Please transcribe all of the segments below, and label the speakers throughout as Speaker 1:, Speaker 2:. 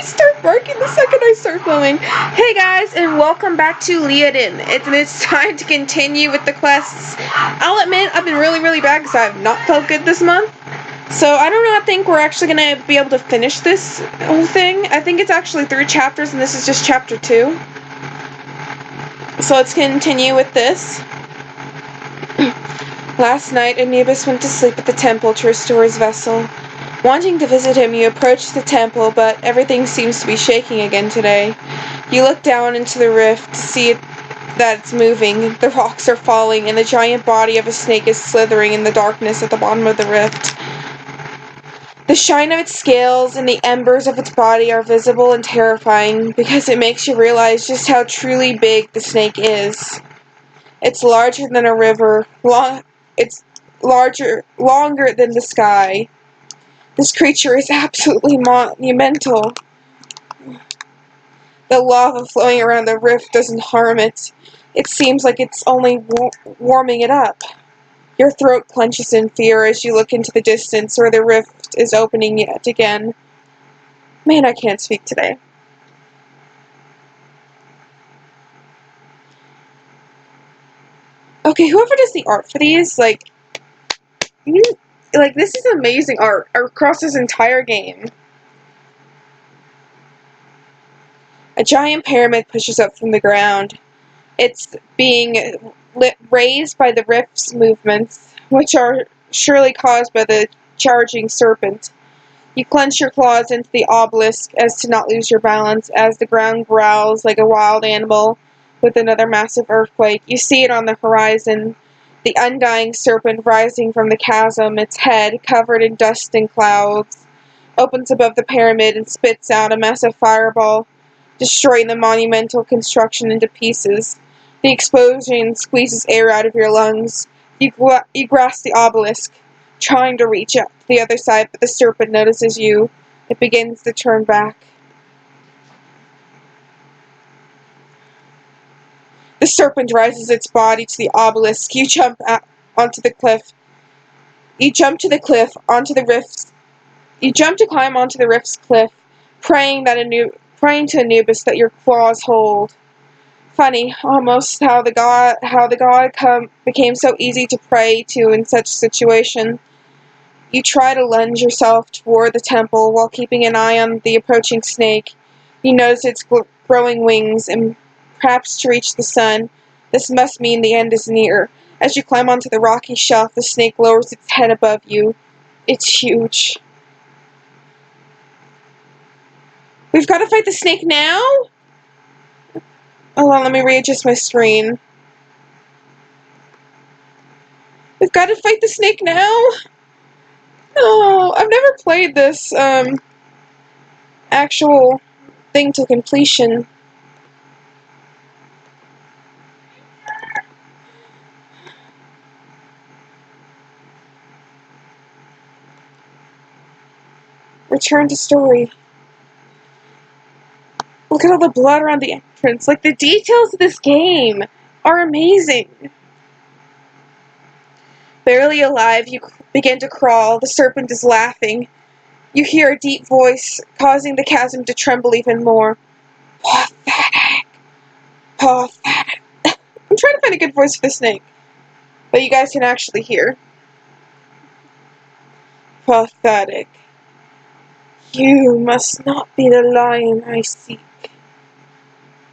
Speaker 1: start barking the second I start filming. Hey guys, and welcome back to Lioden. It's time to continue with the quests. I'll admit, I've been really bad because I've not felt good this month. So I do not think we're actually going to be able to finish this whole thing. I think it's actually 3 chapters and this is just chapter 2. So let's continue with this. Last night, Anubis went to sleep at the temple to restore his vessel. Wanting to visit him, you approach the temple, but everything seems to be shaking again today. You look down into the rift to see that it's moving. The rocks are falling, and the giant body of a snake is slithering in the darkness at the bottom of the rift. The shine of its scales and the embers of its body are visible and terrifying because it makes you realize just how truly big the snake is. It's larger than a river. Longer than the sky. This creature is absolutely monumental. The lava flowing around the rift doesn't harm it. It seems like it's only warming it up. Your throat clenches in fear as you look into the distance where the rift is opening yet again. Man, I can't speak today. Okay, whoever does the art for these, this is amazing art across this entire game. A giant pyramid pushes up from the ground. It's being raised by the rift's movements, which are surely caused by the charging serpent. You clench your claws into the obelisk as to not lose your balance as the ground growls like a wild animal with another massive earthquake. You see it on the horizon, the undying serpent rising from the chasm, its head, covered in dust and clouds, opens above the pyramid and spits out a massive fireball, destroying the monumental construction into pieces. The explosion squeezes air out of your lungs. You grasp the obelisk, trying to reach out to the other side, but the serpent notices you. It begins to turn back. The serpent rises its body to the obelisk. You jump onto the cliff. You jump to the cliff, onto the rifts. You jump to climb onto the rift's cliff, praying to Anubis that your claws hold. Funny, almost how the god became so easy to pray to in such a situation. You try to lunge yourself toward the temple while keeping an eye on the approaching snake. You notice its growing wings, and perhaps to reach the sun. This must mean the end is near. As you climb onto the rocky shelf, the snake lowers its head above you. It's huge. We've got to fight the snake now? Hold on, let me readjust my screen. We've got to fight the snake now? No, I've never played this, actual thing to completion. Return to story. Look at all the blood around the entrance. Like, the details of this game are amazing. Barely alive, you begin to crawl. The serpent is laughing. You hear a deep voice, causing the chasm to tremble even more. Pathetic. Pathetic. I'm trying to find a good voice for the snake, but you guys can actually hear. Pathetic. You must not be the lion I seek.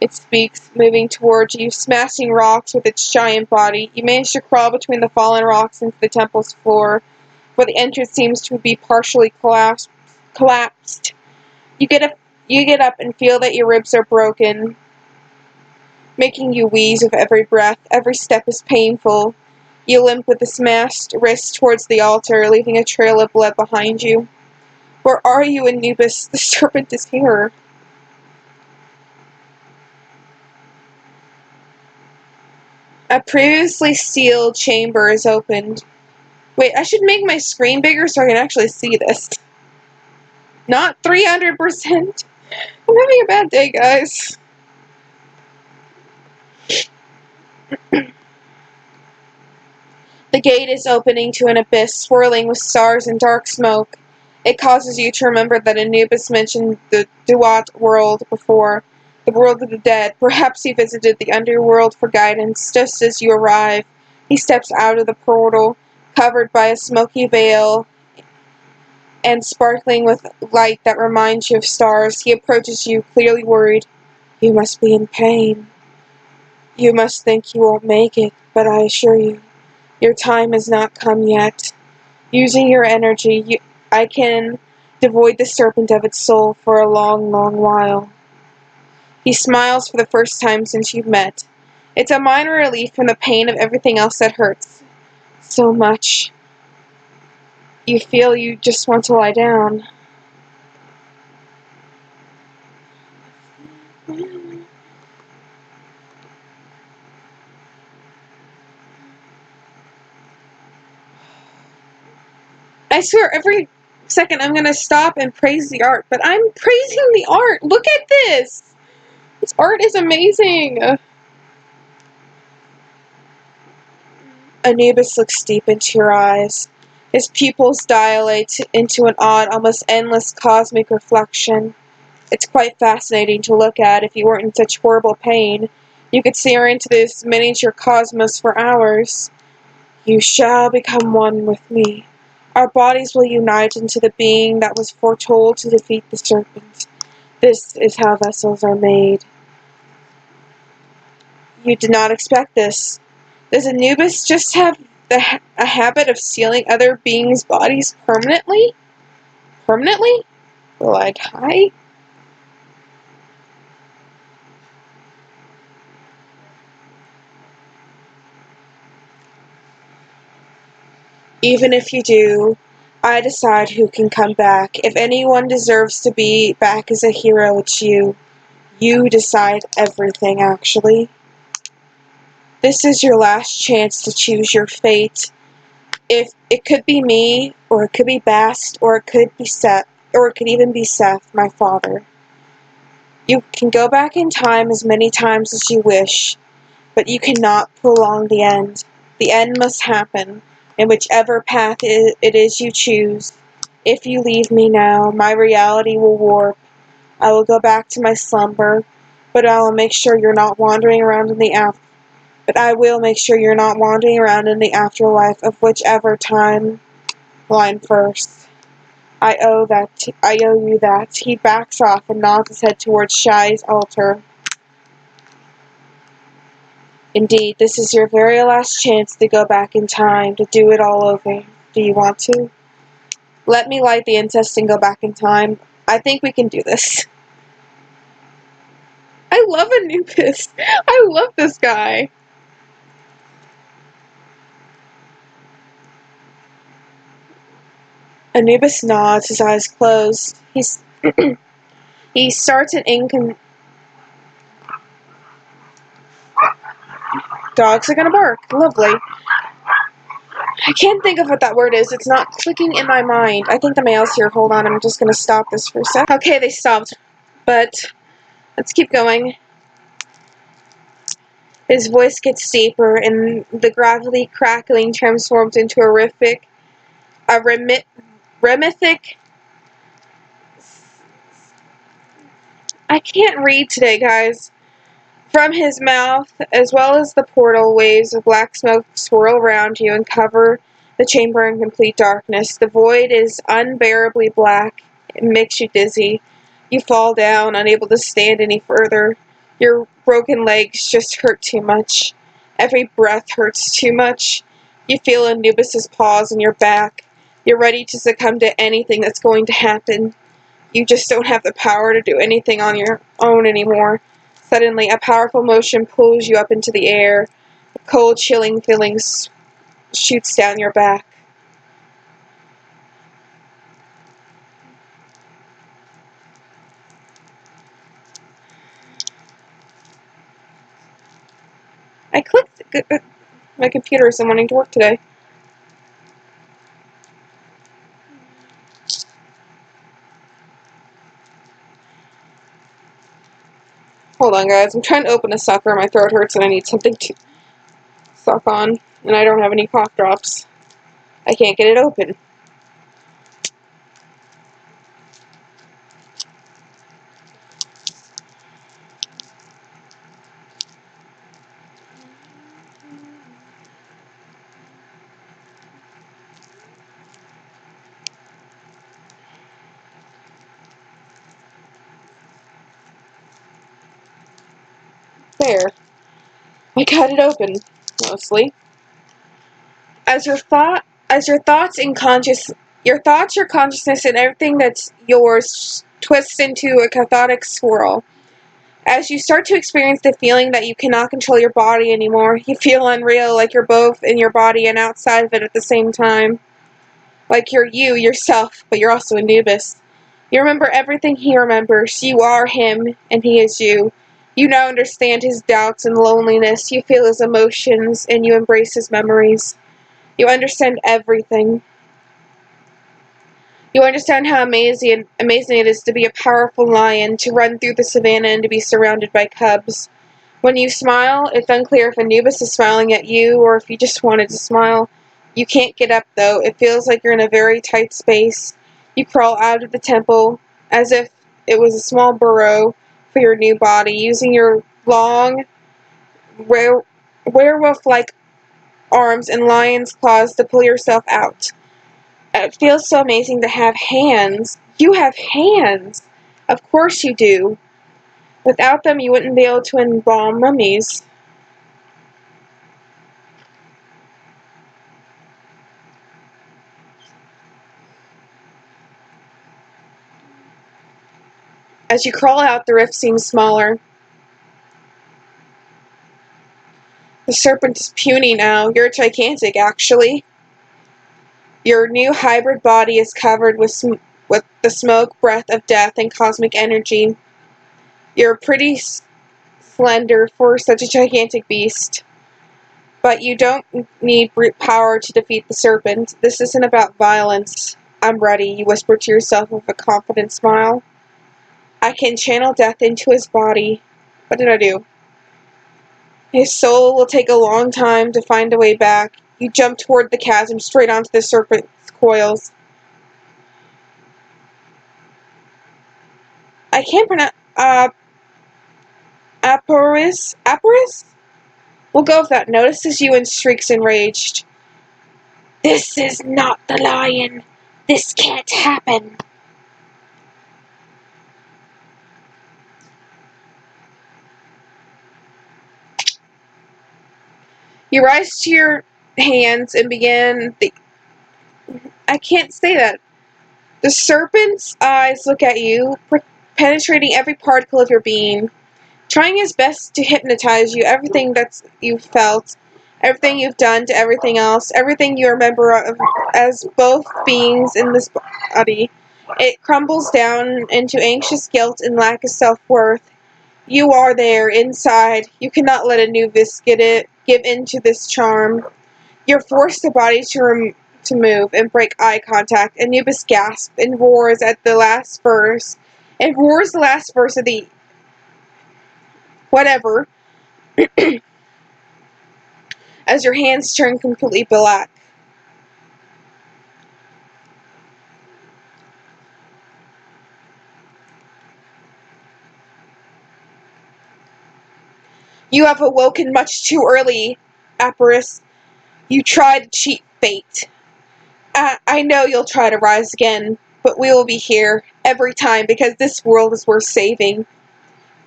Speaker 1: It speaks, moving towards you, smashing rocks with its giant body. You manage to crawl between the fallen rocks into the temple's floor, where the entrance seems to be partially collapsed. You get up and feel that your ribs are broken, making you wheeze with every breath. Every step is painful. You limp with a smashed wrist towards the altar, leaving a trail of blood behind you. Where are you, Anubis? The serpent is here. A previously sealed chamber is opened. Wait, I should make my screen bigger so I can actually see this. Not 300%. I'm having a bad day, guys. The gate is opening to an abyss swirling with stars and dark smoke. It causes you to remember that Anubis mentioned the Duat world before, the world of the dead. Perhaps he visited the underworld for guidance. Just as you arrive, he steps out of the portal, covered by a smoky veil and sparkling with light that reminds you of stars. He approaches you, clearly worried. You must be in pain. You must think you won't make it, but I assure you, your time has not come yet. Using your energy, I can devoid the serpent of its soul for a long, long while. He smiles for the first time since you've met. It's a minor relief from the pain of everything else that hurts so much. You feel you just want to lie down. I swear, every second I'm gonna stop and praise the art, but I'm praising the art! Look at this! This art is amazing! Anubis looks deep into your eyes. His pupils dilate into an odd, almost endless cosmic reflection. It's quite fascinating to look at if you weren't in such horrible pain. You could stare into this miniature cosmos for hours. You shall become one with me. Our bodies will unite into the being that was foretold to defeat the serpent. This is how vessels are made. You did not expect this. Does Anubis just have a habit of sealing other beings' bodies permanently? Permanently? Like, hi? Even if you do, I decide who can come back. If anyone deserves to be back as a hero, it's you. You decide everything, actually. This is your last chance to choose your fate. If it could be me, or it could be Bast, or it could be Seth, or it could even be Seth, my father. You can go back in time as many times as you wish, but you cannot prolong the end. The end must happen, in whichever path it is you choose. If you leave me now, my reality will warp. I will go back to my slumber, but I will make sure you're not wandering around in the But I will make sure you're not wandering around in the afterlife of whichever timeline first. I owe you that. He backs off and nods his head towards Shai's altar. Indeed, this is your very last chance to go back in time, to do it all over. Do you want to? Let me light the incense and go back in time. I think we can do this. I love Anubis. I love this guy. Anubis nods, his eyes closed. He starts an Dogs are gonna bark. Lovely. I can't think of what that word is. It's not clicking in my mind. I think the mail's here. Hold on, I'm just gonna stop this for a sec. Okay, they stopped. But let's keep going. His voice gets deeper, and the gravelly crackling transforms into a remithic. I can't read today, guys. From his mouth, as well as the portal, waves of black smoke swirl around you and cover the chamber in complete darkness. The void is unbearably black. It makes you dizzy. You fall down, unable to stand any further. Your broken legs just hurt too much. Every breath hurts too much. You feel Anubis's paws in your back. You're ready to succumb to anything that's going to happen. You just don't have the power to do anything on your own anymore. Suddenly, a powerful motion pulls you up into the air. A cold, chilling feeling shoots down your back. I clicked. My computer isn't wanting to work today. Hold on, guys. I'm trying to open a sucker. My throat hurts and I need something to suck on. And I don't have any cough drops. I can't get it open. There. I got it open, mostly. As your thoughts and your thoughts, your consciousness, and everything that's yours twists into a cathartic swirl. As you start to experience the feeling that you cannot control your body anymore, you feel unreal, like you're both in your body and outside of it at the same time. Like you're you, yourself, but you're also Anubis. You remember everything he remembers. You are him, and he is you. You now understand his doubts and loneliness. You feel his emotions, and you embrace his memories. You understand everything. You understand how amazing it is to be a powerful lion, to run through the savannah and to be surrounded by cubs. When you smile, it's unclear if Anubis is smiling at you or if you just wanted to smile. You can't get up, though. It feels like you're in a very tight space. You crawl out of the temple as if it was a small burrow for your new body, using your long, werewolf-like arms and lion's claws to pull yourself out. It feels so amazing to have hands. You have hands! Of course you do. Without them, you wouldn't be able to embalm mummies. As you crawl out, the rift seems smaller. The serpent is puny now. You're gigantic, actually. Your new hybrid body is covered with the smoke, breath of death, and cosmic energy. You're pretty slender for such a gigantic beast. But you don't need brute power to defeat the serpent. This isn't about violence. I'm ready, you whisper to yourself with a confident smile. I can channel death into his body. What did I do? His soul will take a long time to find a way back. You jump toward the chasm, straight onto the serpent's coils. I can't pronounce... Aporis? Aporis? We'll go with that. Notices you and shrieks enraged. This is not the lion. This can't happen. You rise to your hands and begin the... I can't say that. The serpent's eyes look at you, penetrating every particle of your being, trying his best to hypnotize you, everything that you've felt, everything you've done to everything else, everything you remember of, as both beings in this body. It crumbles down into anxious guilt and lack of self-worth. You are there, inside. You cannot let Anubis give in to this charm. You're forced the body to move and break eye contact. Anubis gasps and roars at the last verse. It roars the last verse of the whatever as your hands turn completely black. You have awoken much too early, Aporis. You tried to cheat fate. I know you'll try to rise again, but we will be here every time because this world is worth saving.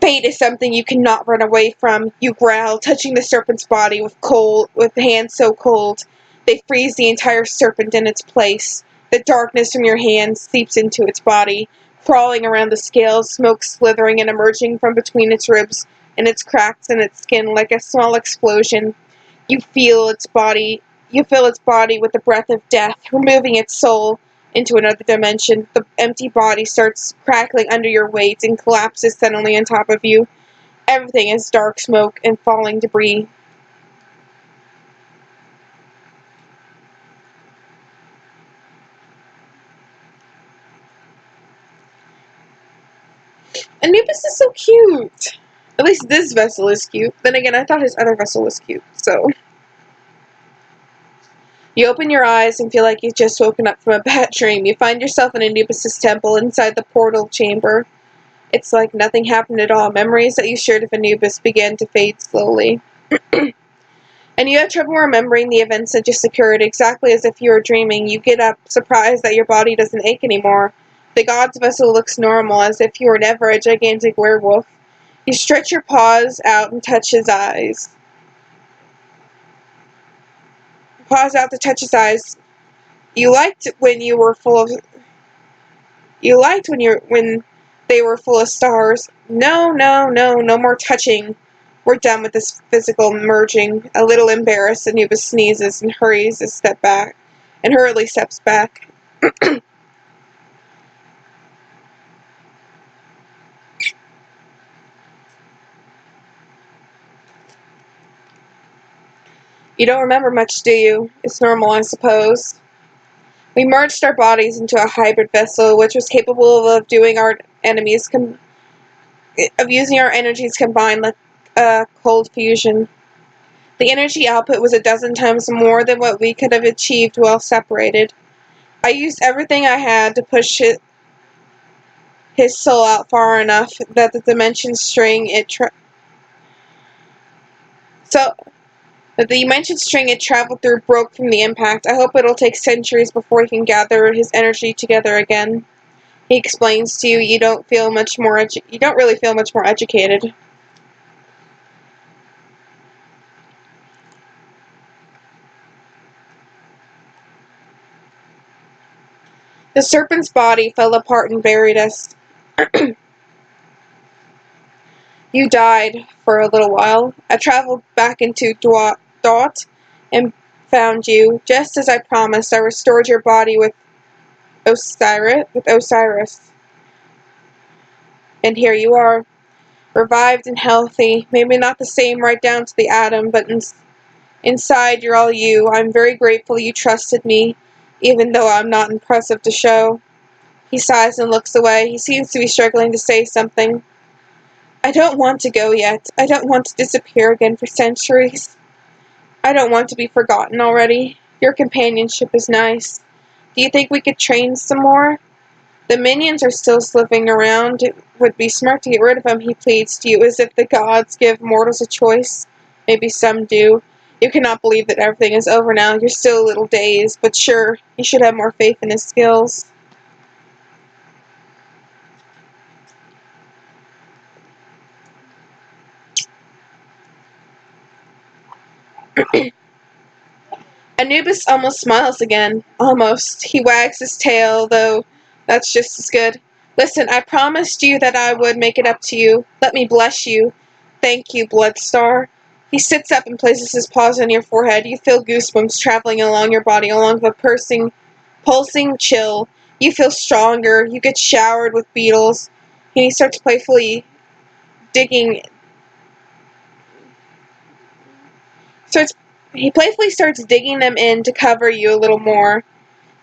Speaker 1: Fate is something you cannot run away from, you growl, touching the serpent's body with hands so cold. They freeze the entire serpent in its place. The darkness from your hands seeps into its body, crawling around the scales, smoke slithering and emerging from between its ribs and its cracks in its skin like a small explosion. You feel its body with the breath of death, removing its soul into another dimension. The empty body starts crackling under your weight and collapses suddenly on top of you. Everything is dark smoke and falling debris. Anubis is so cute! At least this vessel is cute. Then again, I thought his other vessel was cute, so... You open your eyes and feel like you've just woken up from a bad dream. You find yourself in Anubis' temple inside the portal chamber. It's like nothing happened at all. Memories that you shared with Anubis began to fade slowly. And you have trouble remembering the events that just occurred, exactly as if you were dreaming. You get up, surprised that your body doesn't ache anymore. The god's vessel looks normal, as if you were never a gigantic werewolf. You stretch your paws out and touch his eyes. Paws out to touch his eyes. You liked when you were full of. You liked when they were full of stars. No, no, no, no more touching. We're done with this physical merging. A little embarrassed, Anubis sneezes and hurries a step back, and hurriedly steps back. You don't remember much, do you? It's normal, I suppose. We merged our bodies into a hybrid vessel, which was capable of using our energies combined like cold fusion. The energy output was 12 times more than what we could have achieved while separated. I used everything I had to push his soul out far enough that the dimension string so the dimension string it traveled through broke from the impact. I hope it'll take centuries before he can gather his energy together again. He explains to you, you don't really feel much more educated. The serpent's body fell apart and buried us. You died for a little while. I traveled back into Dot and found you. Just as I promised, I restored your body with Osiris. And here you are, revived and healthy. Maybe not the same right down to the atom, but inside you're all you. I'm very grateful you trusted me, even though I'm not impressive to show. He sighs and looks away. He seems to be struggling to say something. I don't want to go yet. I don't want to disappear again for centuries. I don't want to be forgotten already. Your companionship is nice. Do you think we could train some more? The minions are still slipping around. It would be smart to get rid of them, he pleads to you, as if the gods give mortals a choice. Maybe some do. You cannot believe that everything is over now. You're still a little dazed, but sure, you should have more faith in his skills. Anubis almost smiles again. Almost. He wags his tail, though that's just as good. Listen, I promised you that I would make it up to you. Let me bless you. Thank you, Bloodstar. He sits up and places his paws on your forehead. You feel goosebumps traveling along your body, along with a pulsing chill. You feel stronger. You get showered with beetles. He starts digging. Starts. He playfully starts digging them in to cover you a little more.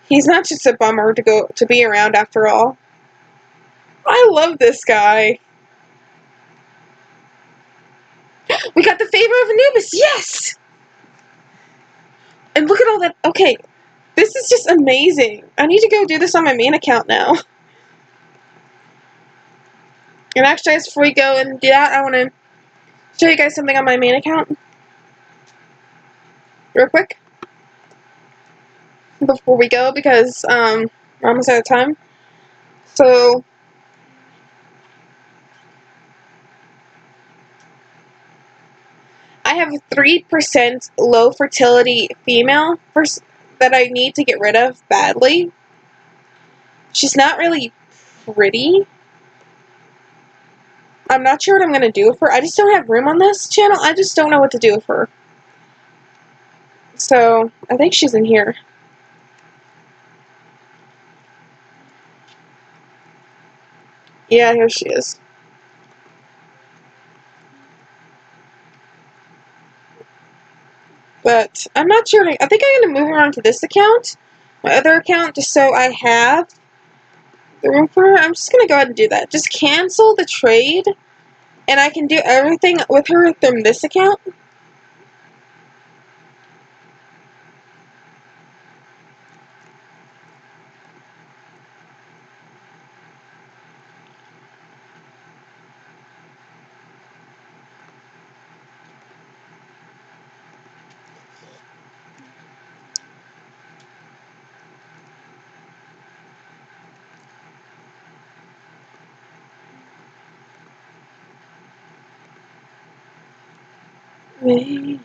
Speaker 1: He's not just a bummer to be around after all. I love this guy. We got the favor of Anubis, yes! And look at all that. Okay, this is just amazing. I need to go do this on my main account now. And actually, guys, before we go and do that, I want to show you guys something on my main account. Real quick. Before we go, because we're almost out of time. So, I have a 3% low fertility female that I need to get rid of badly. She's not really pretty. I'm not sure what I'm going to do with her. I just don't have room on this channel. I just don't know what to do with her. So, I think she's in here. Yeah, here she is. But I'm not sure. I think I'm going to move her onto this account. My other account, just so I have the room for her. I'm just going to go ahead and do that. Just cancel the trade. And I can do everything with her from this account. me.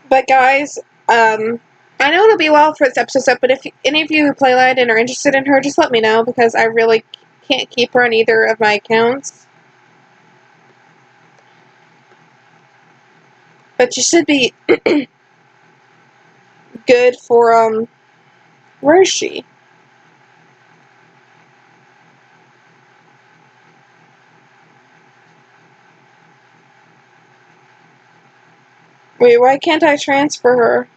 Speaker 1: But guys, I know it'll be a while for this episode's up, but if any of you who play lioden are interested in her, just let me know, because I really can't keep her on either of my accounts. But she should be good for, where is she? Wait, why can't I transfer her?